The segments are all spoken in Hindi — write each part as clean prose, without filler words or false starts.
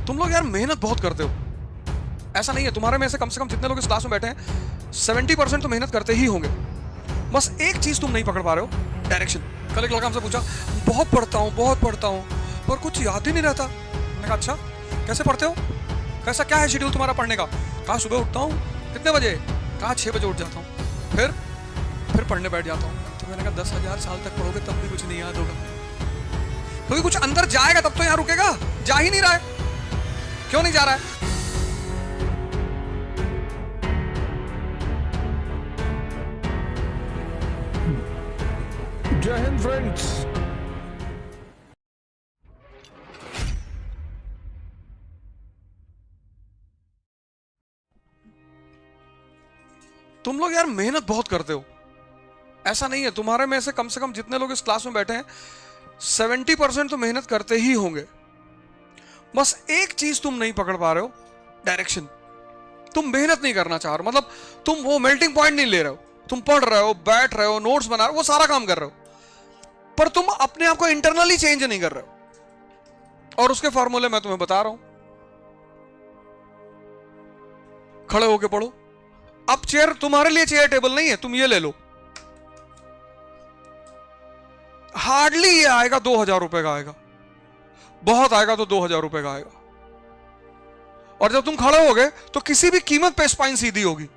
तुम लोग यार मेहनत बहुत करते हो, ऐसा नहीं है। तुम्हारे में से कम जितने लोग इस क्लास में बैठे हैं 70% तो मेहनत करते ही होंगे। बस एक चीज तुम नहीं पकड़ पा रहे हो, डायरेक्शन। कल एक लड़का हमसे पूछा, बहुत पढ़ता हूँ पर कुछ याद ही नहीं रहता। मैंने कहा अच्छा, कैसे पढ़ते हो, कैसा क्या है शेड्यूल तुम्हारा पढ़ने का? कहा सुबह उठता हूँ, कितने बजे? कहा 6 बजे उठ जाता हूँ, फिर पढ़ने बैठ जाता हूँ। तो मैंने कहा 10,000 साल तक पढ़ोगे तब भी कुछ नहीं याद होगा, क्योंकि कुछ अंदर जाएगा तब तो यहाँ रुकेगा। जा ही नहीं रहा है, क्यों नहीं जा रहा है? जय हिंद फ्रेंड्स। तुम लोग यार मेहनत बहुत करते हो, ऐसा नहीं है। तुम्हारे में से कम जितने लोग इस क्लास में बैठे हैं 70% तो मेहनत करते ही होंगे। बस एक चीज तुम नहीं पकड़ पा रहे हो, डायरेक्शन। तुम मेहनत नहीं करना चाह रहे हो, मतलब तुम वो मेल्टिंग पॉइंट नहीं ले रहे हो। तुम पढ़ रहे हो, बैठ रहे हो, नोट्स बना रहे हो, वो सारा काम कर रहे हो, पर तुम अपने आप को इंटरनली चेंज नहीं कर रहे हो। और उसके फॉर्मूले मैं तुम्हें बता रहा हूं। खड़े होके पढ़ो। अब चेयर तुम्हारे लिए चेयर टेबल नहीं है, तुम ये ले लो। हार्डली ये आएगा 2,000 रुपए का आएगा, बहुत आएगा तो 2,000 रुपए का आएगा। और जब तुम खड़े होगे तो किसी भी कीमत पे स्पाइन सीधी होगी।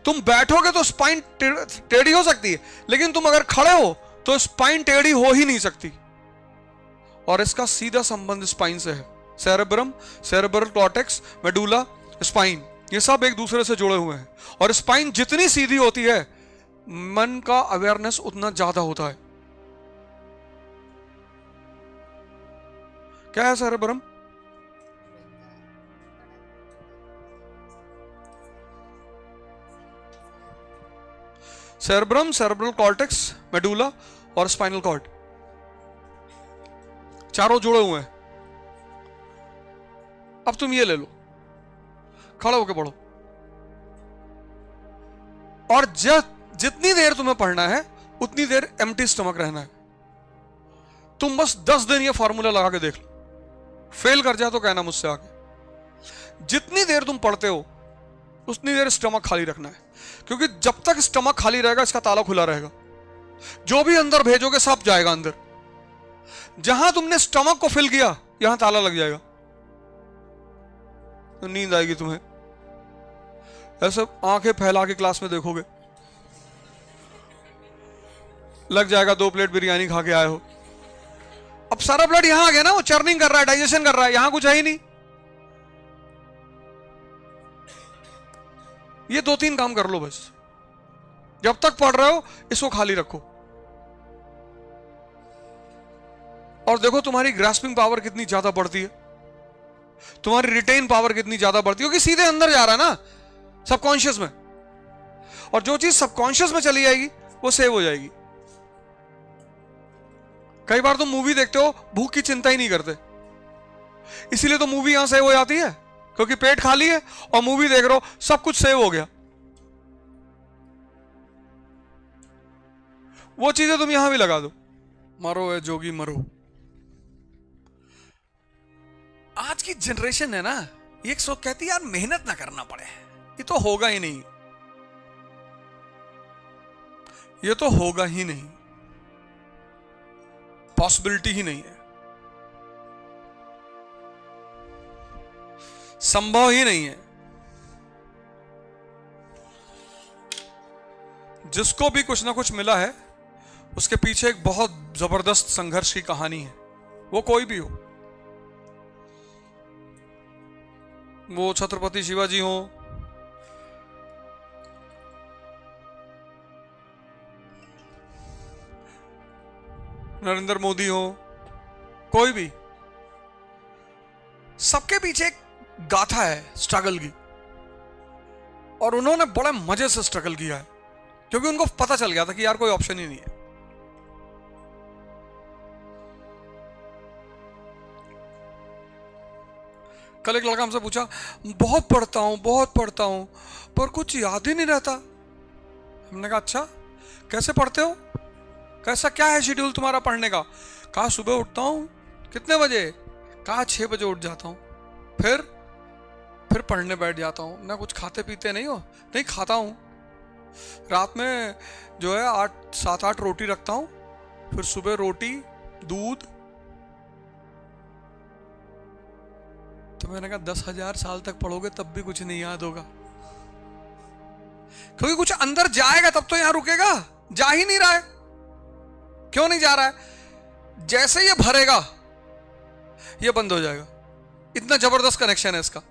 तुम बैठोगे तो स्पाइन टेढ़ी हो सकती है, लेकिन तुम अगर खड़े हो तो स्पाइन टेढ़ी हो ही नहीं सकती। और इसका सीधा संबंध स्पाइन से है। Cerebrum, cerebral cortex, medulla, spine, ये सब एक दूसरे से जुड़े हुए हैं। और स्पाइन जितनी सीधी होती है, मन का अवेयरनेस उतना ज्यादा होता है। क्या है cerebrum? Cerebrum, cerebral cortex, medulla और स्पाइनल कॉर्ड, चारों जुड़े हुए हैं। अब तुम ये ले लो, खड़े होके पढ़ो। और जितनी देर तुम्हें पढ़ना है उतनी देर एम्प्टी स्टमक रहना है। तुम बस 10 दिन ये फॉर्मूला लगा के देख लो, फेल कर जाए तो कहना मुझसे आगे। जितनी देर तुम पढ़ते हो उतनी देर स्टमक खाली रखना है, क्योंकि जब तक स्टमक खाली रहेगा इसका ताला खुला रहेगा। जो भी अंदर भेजोगे सब जाएगा अंदर। जहां तुमने स्टमक को फिल किया यहां ताला लग जाएगा, तो नींद आएगी तुम्हें। ऐसे आंखें फैला के क्लास में देखोगे, लग जाएगा 2 प्लेट बिरयानी खा के आए हो। अब सारा ब्लड यहां आ गया ना, वो चर्निंग कर रहा है, डाइजेशन कर रहा है, यहां कुछ है ही नहीं। ये 2-3 काम कर लो बस। जब तक पढ़ रहे हो इसको खाली रखो, और देखो तुम्हारी ग्रास्पिंग पावर कितनी ज्यादा बढ़ती है, तुम्हारी रिटेन पावर कितनी ज्यादा बढ़ती है, क्योंकि सीधे अंदर जा रहा है ना सबकॉन्शियस में। और जो चीज सबकॉन्शियस में चली जाएगी वो सेव हो जाएगी। कई बार तुम मूवी देखते हो, भूख की चिंता ही नहीं करते, इसीलिए तो मूवी यहां सेव हो जाती है, क्योंकि पेट खाली है और मूवी देख रहे हो, सब कुछ सेव हो गया। वो चीजें तुम यहां भी लगा दो। मरो है जोगी मरो। आज की जनरेशन है ना, ये कहती है यार मेहनत ना करना पड़े, ये तो होगा ही नहीं, ये तो होगा ही नहीं, पॉसिबिलिटी ही नहीं है, संभव ही नहीं है। जिसको भी कुछ ना कुछ मिला है उसके पीछे एक बहुत जबरदस्त संघर्ष की कहानी है, वो कोई भी हो। वो छत्रपति शिवाजी हो, नरेंद्र मोदी हो, कोई भी, सबके पीछे एक गाथा है स्ट्रगल की। और उन्होंने बड़े मजे से स्ट्रगल किया है, क्योंकि उनको पता चल गया था कि यार कोई ऑप्शन ही नहीं है। कल एक लड़का हमसे पूछा, बहुत पढ़ता हूं पर कुछ याद ही नहीं रहता। हमने कहा अच्छा, कैसे पढ़ते हो, कैसा क्या है शेड्यूल तुम्हारा पढ़ने का? कहा सुबह उठता हूं, कितने बजे? कहा 6 बजे उठ जाता हूं, फिर पढ़ने बैठ जाता हूं। ना कुछ खाते पीते नहीं हो? नहीं खाता हूं। रात में जो है 7-8 रोटी रखता हूं, फिर सुबह रोटी दूध। तो मैंने कहा 10,000 साल तक पढ़ोगे तब भी कुछ नहीं याद होगा, क्योंकि कुछ अंदर जाएगा तब तो यहां रुकेगा। जा ही नहीं रहा है। क्यों नहीं जा रहा है? जैसे ये भरेगा ये बंद हो जाएगा। इतना जबरदस्त कनेक्शन है इसका।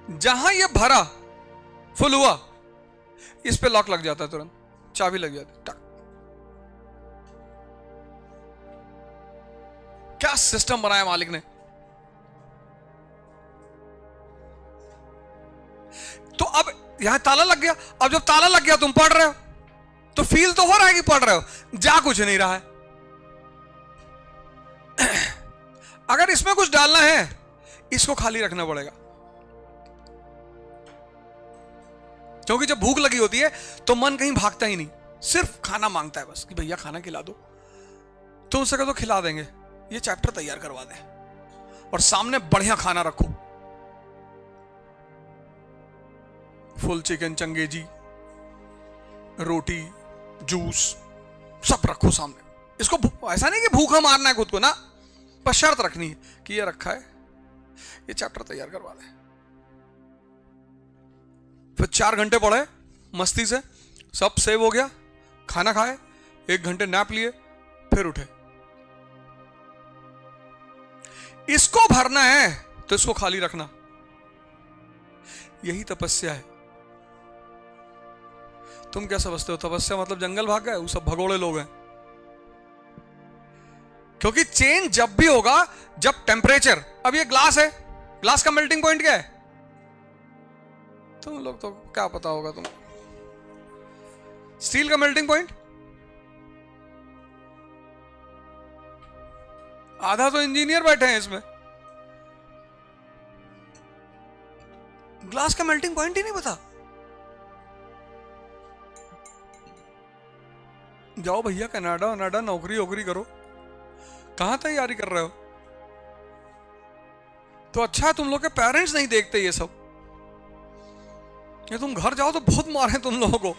जहां ये भरा, फुल हुआ, इस पे लॉक लग जाता है, तुरंत चाबी लग जाती है, टक। क्या सिस्टम बनाया मालिक ने। तो अब यहां ताला लग गया। अब जब ताला लग गया, तुम पढ़ रहे हो तो फील तो हो रहा है कि पढ़ रहे हो, जा कुछ नहीं रहा है। अगर इसमें कुछ डालना है, इसको खाली रखना पड़ेगा, क्योंकि जब भूख लगी होती है तो मन कहीं भागता ही नहीं, सिर्फ खाना मांगता है बस कि भैया खाना खिला दो। तो उनसे कहो तो खिला देंगे, ये चैप्टर तैयार करवा दें और सामने बढ़िया खाना रखो, फुल चिकन, चंगेजी, रोटी, जूस सब रखो सामने। इसको ऐसा नहीं कि भूखा मारना है खुद को ना, बस शर्त रखनी है कि ये रखा है, ये चैप्टर तैयार करवा दे। फिर 4 घंटे पढ़े मस्ती से, सब सेव हो गया, खाना खाए, 1 घंटे नैप लिए, फिर उठे। इसको भरना है तो इसको खाली रखना। यही तपस्या है। तुम क्या समझते हो तपस्या मतलब जंगल भाग गए? वो सब भगोड़े लोग हैं। क्योंकि चेंज जब भी होगा जब टेम्परेचर, अब ये ग्लास है, ग्लास का मेल्टिंग पॉइंट क्या है? तुम लोग तो क्या पता होगा तुम। स्टील का मेल्टिंग पॉइंट आधा तो इंजीनियर बैठे हैं इसमें, ग्लास का मेल्टिंग पॉइंट ही नहीं पता। जाओ भैया कनाडा नौकरी वोकरी करो, कहां तैयारी कर रहे हो? तो अच्छा है तुम लोग के पेरेंट्स नहीं देखते ये सब। ये तुम घर जाओ तो बहुत मारे तुम लोगों को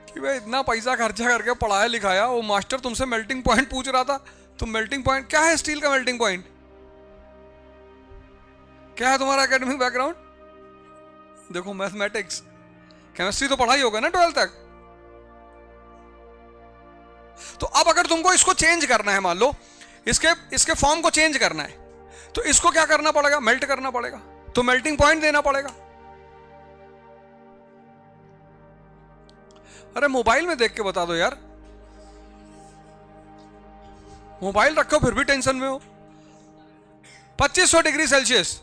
कि भाई इतना पैसा खर्चा करके पढ़ाया लिखाया, वो मास्टर तुमसे मेल्टिंग पॉइंट पूछ रहा था, तुम मेल्टिंग पॉइंट क्या है? स्टील का मेल्टिंग पॉइंट क्या है? तुम्हारा एकेडमिक बैकग्राउंड देखो, मैथमेटिक्स केमिस्ट्री तो पढ़ाई होगा ना 12th तक। तो अब अगर तुमको इसको चेंज करना है, मान लो इसके फॉर्म को चेंज करना है, तो इसको क्या करना पड़ेगा? मेल्ट करना पड़ेगा, तो मेल्टिंग पॉइंट देना पड़ेगा। अरे मोबाइल में देख के बता दो यार, मोबाइल रखो फिर भी टेंशन में हो। 2500 degree Celsius,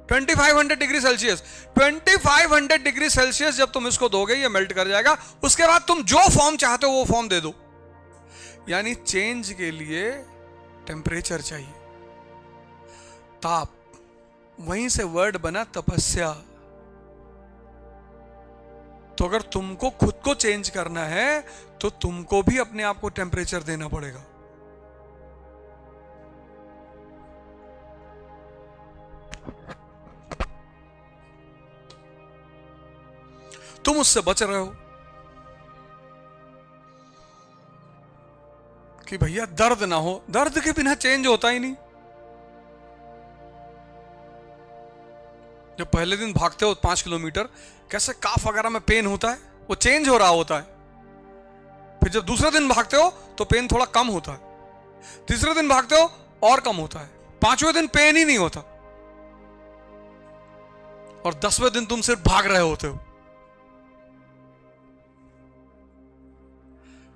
2500 degree Celsius, 2500 degree Celsius जब तुम इसको दोगे ये मेल्ट कर जाएगा। उसके बाद तुम जो फॉर्म चाहते हो वो फॉर्म दे दो। यानी चेंज के लिए टेम्परेचर चाहिए, ताप। वहीं से वर्ड बना तपस्या। तो अगर तुमको खुद को चेंज करना है तो तुमको भी अपने आप को टेम्परेचर देना पड़ेगा। तुम उससे बच रहे हो कि भैया दर्द ना हो, दर्द के बिना चेंज होता ही नहीं। जब पहले दिन भागते हो 5 किलोमीटर, कैसे काफ वगैरह में पेन होता है, वो चेंज हो रहा होता है। फिर जब दूसरे दिन भागते हो तो पेन थोड़ा कम होता है, तीसरे दिन भागते हो और कम होता है, 5वें दिन पेन ही नहीं होता, और 10वें दिन तुम सिर्फ भाग रहे होते हो।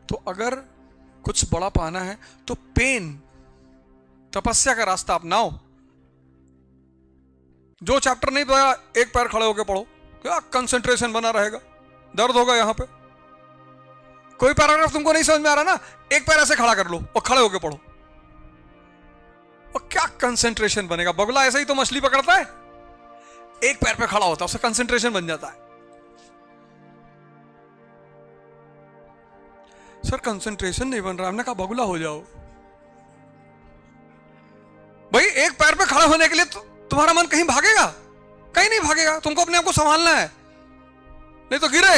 तो अगर कुछ बड़ा पाना है तो पेन, तपस्या का रास्ता अपनाओ। जो चैप्टर नहीं पाया, एक पैर खड़े होकर पढ़ो, क्या कंसंट्रेशन बना रहेगा। दर्द होगा यहां पे, कोई पैराग्राफ तुमको नहीं समझ में आ रहा ना, एक पैर ऐसे खड़ा कर लो और खड़े होकर पढ़ो, और क्या कंसंट्रेशन बनेगा। बगुला ऐसे ही तो मछली पकड़ता है, एक पैर पे खड़ा होता है, उससे कंसंट्रेशन बन जाता है। सर कंसंट्रेशन नहीं बन रहा। हमने कहा बगुला हो जाओ भाई, एक पैर पे खड़ा होने के लिए तुम्हारा मन कहीं भागेगा? कहीं नहीं भागेगा। तुमको अपने आप को संभालना है, नहीं तो गिरे